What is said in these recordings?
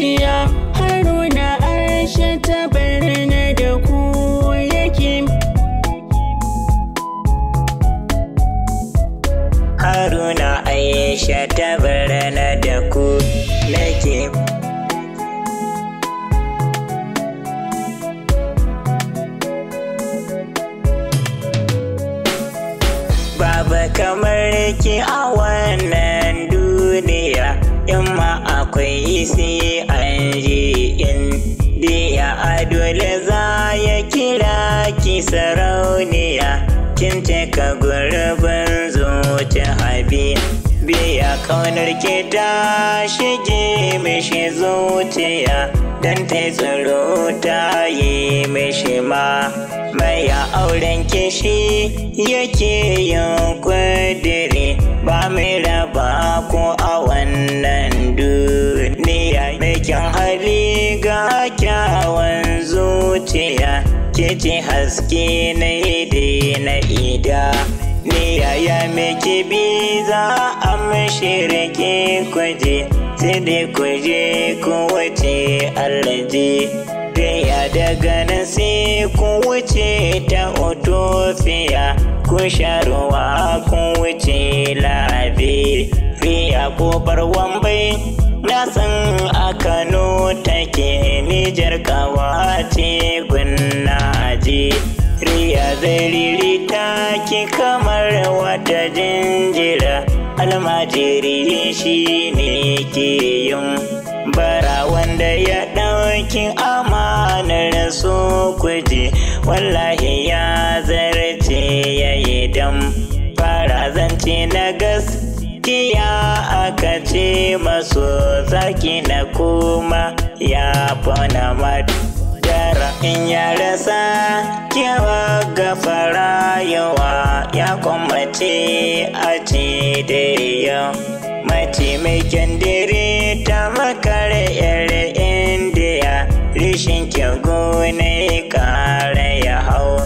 zuciya. Haruna Aisha ta barna da ku yake. Haruna Aisha ta barna da ku nake. Babu kamar ki a wannan duniya, in ma akwai sai an je indiya. A dole za ya kira ki sarauniya, kin cika gurbin zuci biya. Ƙaunar ki ta shige mishi zuciya, dan ta tsaro ta yi mishi maya. Auren kishi yake yin kudiri, ba mai raba ko a wannan duniya. Mai kyan hali ga kyawun zuciya, ke ce haske na na ida. Ni yaya miki biza a mashirki kuje, sai dai kuje ku wuce alji. Ya daga nan sai ku wuce ta Otofiya, ku sha ruwa ku wuce Laberiya. Kofar Wambai na san a Kano take, Nijar kawace gunnaje. Riya zariri ta ki kamar wata jinjira, almajiri shi ne ke yin bara. Wanda ya ɗauki amanar su kuje, wallahi ya zarce ya yi dam fara. Zance na gaskiya aka ce masu, zaki na kuma ya fana madara. In ya rasa kewa gafara yawa, ya kwamace a ce da yau. Mace mai kyandere ta makar yar indiya, rishin kyago ne kara ya hau.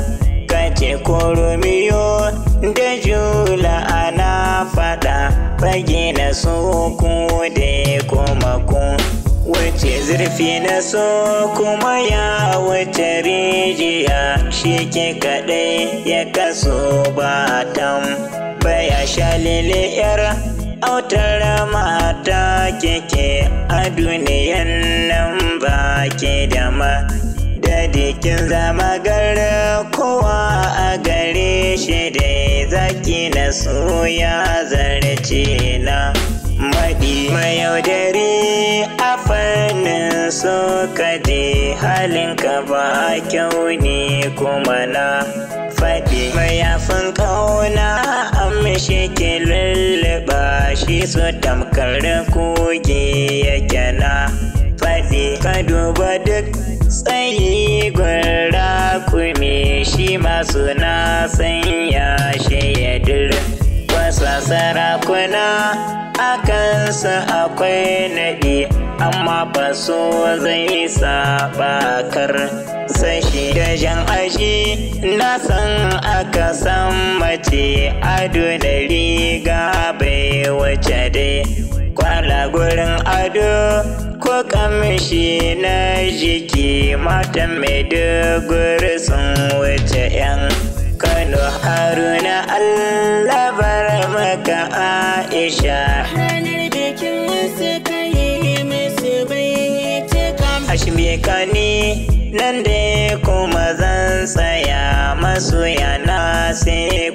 Kace ko Romeo da Jula ana fada, fage na so ku da kuma ku wuce zurfi na so kuma ya wuce rijiya. Shi ke kaɗai ya kaso ba tambaya. Shalele yar autar mata keke, a duniyan nan ba ke da madadikin. Zama gara kowa a gare shi dai, zaki na so ya zarce na maɗi. Mayaudari a fannin so kaje, halinka ba kyau ne kuma na faɗi. Mayafin ƙauna amshi ke lulluɓa shi, so tamkar kogi yake na faɗi. Ka duba duk tsayi gwara kumi, shi masu na sanya shi ya wasa. Sarakuna a kansa akwai naɗi, amma ba so zai saba kar sashi. Da jan aji na san aka san mace, ado da riga bai wace dai kwala. Gurin ado ko kamshi na jiki, matan Maiduguri sun wuce 'yan Kano. Haruna Allah bar maka Aisha, Ranar bikin suka yi musu baituka. Ashmekani nan dai kuma zan tsaya, masoya na sai